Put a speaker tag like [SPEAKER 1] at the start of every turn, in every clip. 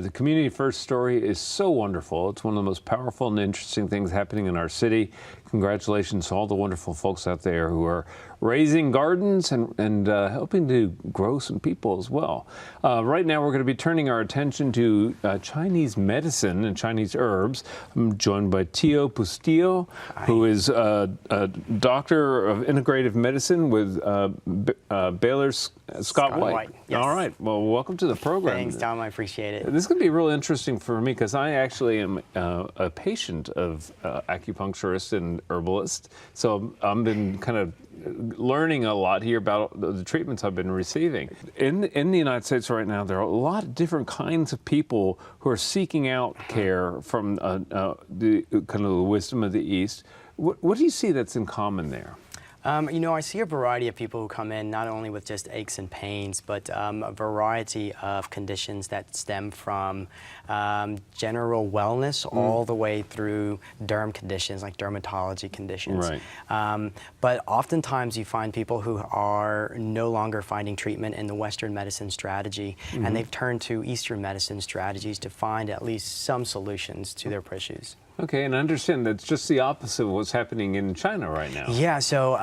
[SPEAKER 1] The Community First story is so wonderful. It's one of the most powerful and interesting things happening in our city. Congratulations to all the wonderful folks out there who are raising gardens and helping to grow some people as well. Right now, we're going to be turning our attention to Chinese medicine and Chinese herbs. I'm joined by Tio Bustillo, who is a doctor of integrative medicine with Baylor Scott White.
[SPEAKER 2] Yes.
[SPEAKER 1] All right. Well, welcome to the program.
[SPEAKER 2] Thanks, Tom. I appreciate it.
[SPEAKER 1] This is going to be real interesting for me because I actually am a patient of acupuncturist and herbalist. So I've been kind of learning a lot here about the treatments I've been receiving. In the United States right now, there are a lot of different kinds of people who are seeking out care from the kind of the wisdom of the East. What do you see that's in common there?
[SPEAKER 2] I see a variety of people who come in not only with just aches and pains, but a variety of conditions that stem from general wellness all the way through derm conditions like dermatology conditions.
[SPEAKER 1] Right.
[SPEAKER 2] But oftentimes you find people who are no longer finding treatment in the Western medicine strategy, and they've turned to Eastern medicine strategies to find at least some solutions to their issues.
[SPEAKER 1] Okay, and I understand that's just the opposite of what's happening in China right now.
[SPEAKER 2] Yeah, so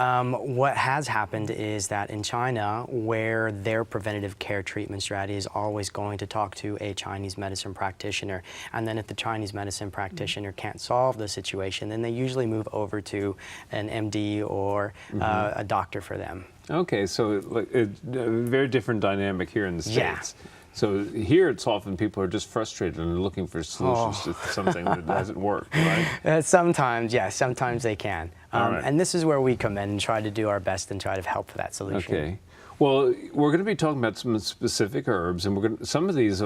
[SPEAKER 2] what has happened is that in China, where their preventative care treatment strategy is always going to talk to a Chinese medicine practitioner, and then if the Chinese medicine practitioner can't solve the situation, then they usually move over to an MD or a doctor for them. Okay,
[SPEAKER 1] so a very different dynamic here in the States.
[SPEAKER 2] Yeah.
[SPEAKER 1] So here it's often people are just frustrated and looking for solutions to something that doesn't work, right?
[SPEAKER 2] Sometimes, yes, sometimes they can.
[SPEAKER 1] Right.
[SPEAKER 2] And this is where we come in and try to do our best and try to help for that solution.
[SPEAKER 1] Okay. Well, we're going to be talking about some specific herbs, and some of these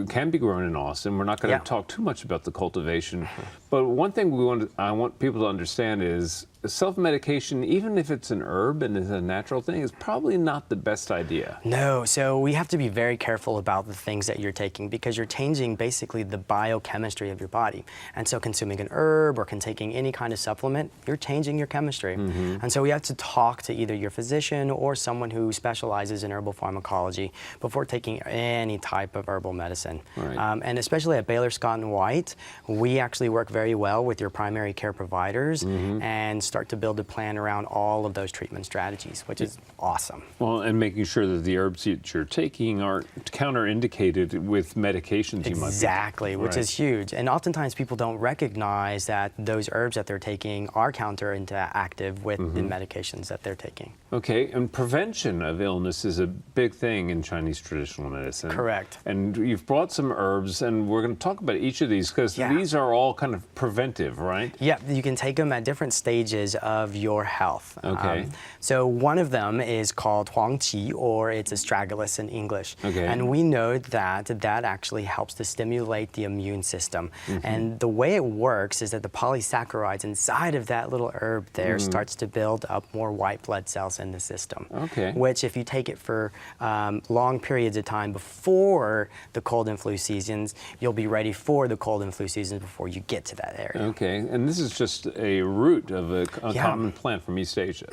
[SPEAKER 1] can be grown in Austin. We're not going to talk too much about the cultivation, but one thing I want people to understand is self-medication, even if it's an herb and it's a natural thing, is probably not the best idea.
[SPEAKER 2] No, so we have to be very careful about the things that you're taking because you're changing basically the biochemistry of your body. And so consuming an herb or taking any kind of supplement, you're changing your chemistry. And so we have to talk to either your physician or someone who specializes in herbal pharmacology before taking any type of herbal medicine.
[SPEAKER 1] Right.
[SPEAKER 2] And especially at Baylor Scott & White, we actually work very well with your primary care providers and start to build a plan around all of those treatment strategies, which is awesome.
[SPEAKER 1] Well, and making sure that the herbs that you're taking aren't counterindicated with medications you might be.
[SPEAKER 2] Exactly, which is huge. And oftentimes people don't recognize that those herbs that they're taking are counteractive with the medications that they're taking.
[SPEAKER 1] Okay, and prevention of illness is a big thing in Chinese traditional medicine.
[SPEAKER 2] Correct.
[SPEAKER 1] And you've brought some herbs, and we're going to talk about each of these because these are all kind of preventive, right?
[SPEAKER 2] Yeah, you can take them at different stages of your health.
[SPEAKER 1] Okay.
[SPEAKER 2] So one of them is called Huangqi, or it's astragalus in English.
[SPEAKER 1] Okay.
[SPEAKER 2] And we know that that actually helps to stimulate the immune system. And the way it works is that the polysaccharides inside of that little herb there starts to build up more white blood cells in the system.
[SPEAKER 1] Okay.
[SPEAKER 2] Which, if you take it for long periods of time before the cold and flu seasons, you'll be ready for the cold and flu seasons before you get to that area.
[SPEAKER 1] Okay, and this is just a root of a common plant from East Asia.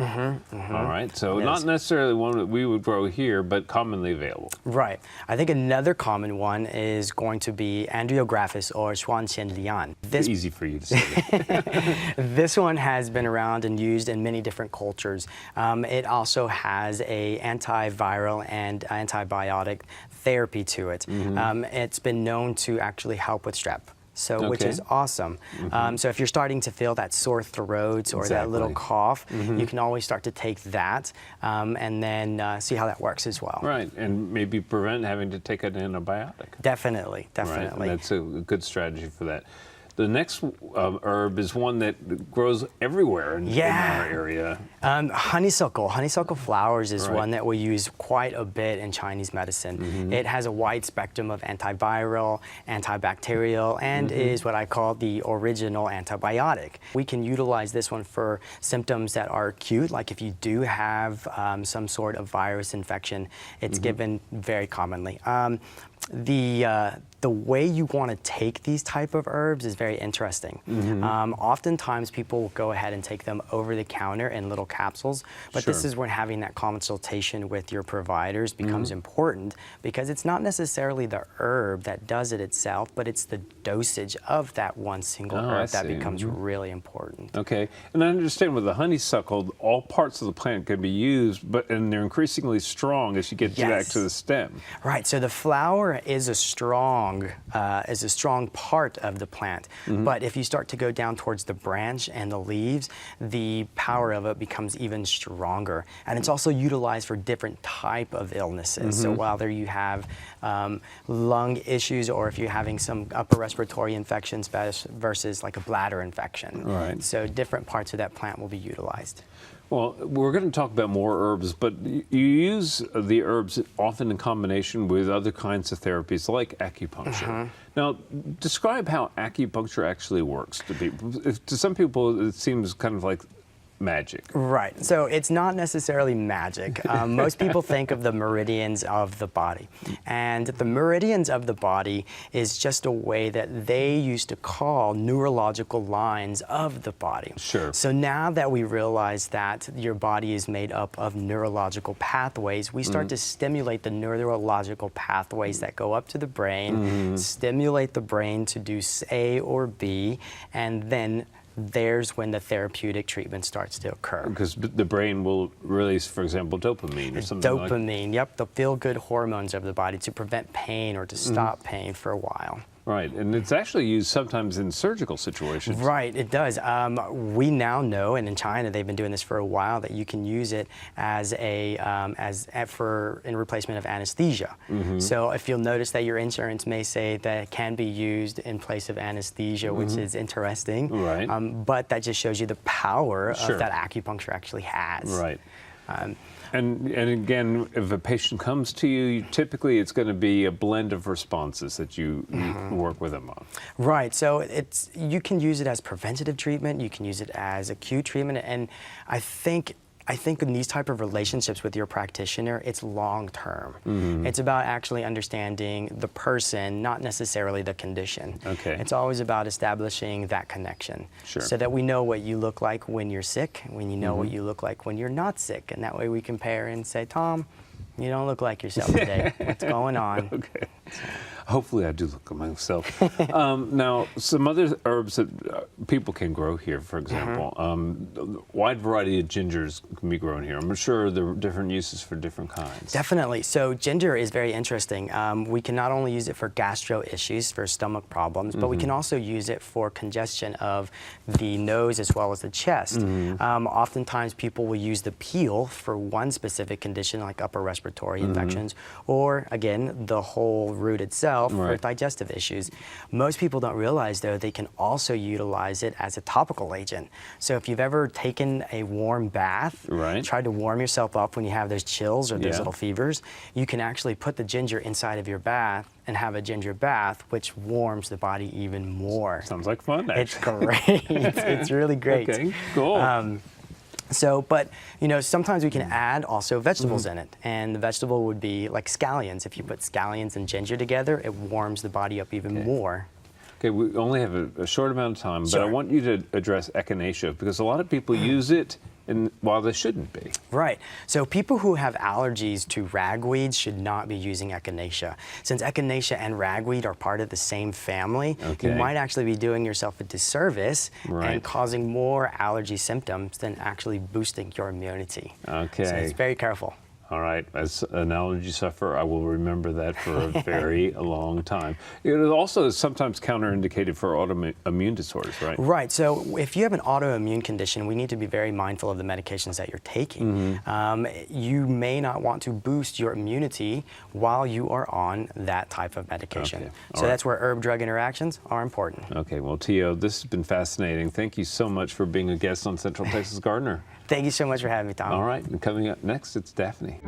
[SPEAKER 1] All right, so not necessarily one that we would grow here, but commonly available.
[SPEAKER 2] Right. I think another common one is going to be Andreographis or Xuanqianlian.
[SPEAKER 1] Easy for you to say.
[SPEAKER 2] This one has been around and used in many different cultures. It also has a antiviral and antibiotic therapy to it. It's been known to actually help with strep. So, which is awesome. So if you're starting to feel that sore throat or that little cough, you can always start to take that and then see how that works as well.
[SPEAKER 1] Right, and maybe prevent having to take an antibiotic.
[SPEAKER 2] Definitely, definitely.
[SPEAKER 1] Right, and that's a good strategy for that. The next herb is one that grows everywhere in our area.
[SPEAKER 2] Honeysuckle. Honeysuckle flowers is one that we use quite a bit in Chinese medicine. It has a wide spectrum of antiviral, antibacterial, and is what I call the original antibiotic. We can utilize this one for symptoms that are acute, like if you do have some sort of virus infection, it's given very commonly. the way you want to take these type of herbs is very interesting. Oftentimes people will go ahead and take them over the counter in little capsules, but this is when having that consultation with your providers becomes important, because it's not necessarily the herb that does it itself, but it's the dosage of that one single herb that becomes really important.
[SPEAKER 1] Okay, and I understand with the honeysuckle, all parts of the plant can be used, and they're increasingly strong as you get back to the stem.
[SPEAKER 2] Right, so the flower is a strong part of the plant. But if you start to go down towards the branch and the leaves, the power of it becomes even stronger. And it's also utilized for different type of illnesses. So whether you have lung issues, or if you're having some upper respiratory infections versus like a bladder infection.
[SPEAKER 1] Right.
[SPEAKER 2] So different parts of that plant will be utilized.
[SPEAKER 1] Well, we're going to talk about more herbs, but you use the herbs often in combination with other kinds of therapies like acupuncture. Now, describe how acupuncture actually works to people. To some people, it seems kind of like magic.
[SPEAKER 2] Right. So it's not necessarily magic. Most people think of the meridians of the body. And the meridians of the body is just a way that they used to call neurological lines of the body.
[SPEAKER 1] Sure.
[SPEAKER 2] So now that we realize that your body is made up of neurological pathways, we start to stimulate the neurological pathways that go up to the brain, stimulate the brain to do A or B, and then there's when the therapeutic treatment starts to occur.
[SPEAKER 1] Because the brain will release, for example, dopamine or something like that.
[SPEAKER 2] Dopamine, yep, the feel-good hormones of the body to prevent pain or to stop pain for a while.
[SPEAKER 1] Right, and it's actually used sometimes in surgical situations.
[SPEAKER 2] Right, it does. We now know, and in China they've been doing this for a while, that you can use it as in replacement of anesthesia. So if you'll notice that your insurance may say that it can be used in place of anesthesia, which is interesting. Right. But that just shows you the power of that acupuncture actually has.
[SPEAKER 1] Right. And again, if a patient comes to you, typically it's going to be a blend of responses that you work with them on.
[SPEAKER 2] Right. So you can use it as preventative treatment. You can use it as acute treatment. And I think in these type of relationships with your practitioner, it's long term. It's about actually understanding the person, not necessarily the condition.
[SPEAKER 1] Okay.
[SPEAKER 2] It's always about establishing that connection.
[SPEAKER 1] Sure.
[SPEAKER 2] So that we know what you look like when you're sick, when you know what you look like when you're not sick. And that way we compare and say, Tom, you don't look like yourself today. What's going on?
[SPEAKER 1] Okay. Hopefully I do look like myself. Now, some other herbs that people can grow here, for example, a wide variety of gingers can be grown here. I'm sure there are different uses for different kinds.
[SPEAKER 2] Definitely. So ginger is very interesting. We can not only use it for gastro issues, for stomach problems, but we can also use it for congestion of the nose as well as the chest. Oftentimes people will use the peel for one specific condition like upper respiratory infections, or again, the whole root itself for digestive issues. Most people don't realize, though, they can also utilize it as a topical agent. So if you've ever taken a warm bath, tried to warm yourself up when you have those chills or those little fevers, you can actually put the ginger inside of your bath and have a ginger bath, which warms the body even more.
[SPEAKER 1] Sounds like fun, actually.
[SPEAKER 2] It's great. It's really great.
[SPEAKER 1] Okay, cool.
[SPEAKER 2] But sometimes we can add also vegetables in it, and the vegetable would be like scallions. If you put scallions and ginger together, it warms the body up even more.
[SPEAKER 1] Okay, we only have a short amount of time, but I want you to address echinacea, because a lot of people use it while they shouldn't be.
[SPEAKER 2] Right. So people who have allergies to ragweed should not be using echinacea. Since echinacea and ragweed are part of the same family, you might actually be doing yourself a disservice and causing more allergy symptoms than actually boosting your immunity.
[SPEAKER 1] Okay.
[SPEAKER 2] So it's very careful.
[SPEAKER 1] All right, as an allergy sufferer, I will remember that for a very long time. It also is sometimes counterindicated for autoimmune disorders, right? Right,
[SPEAKER 2] so if you have an autoimmune condition, we need to be very mindful of the medications that you're taking. You may not want to boost your immunity while you are on that type of medication. Okay. So that's where herb-drug interactions are important.
[SPEAKER 1] Okay, well, Tio, this has been fascinating. Thank you so much for being a guest on Central Texas Gardener.
[SPEAKER 2] Thank you so much for having me, Tom.
[SPEAKER 1] All right, and coming up next, it's Daphne.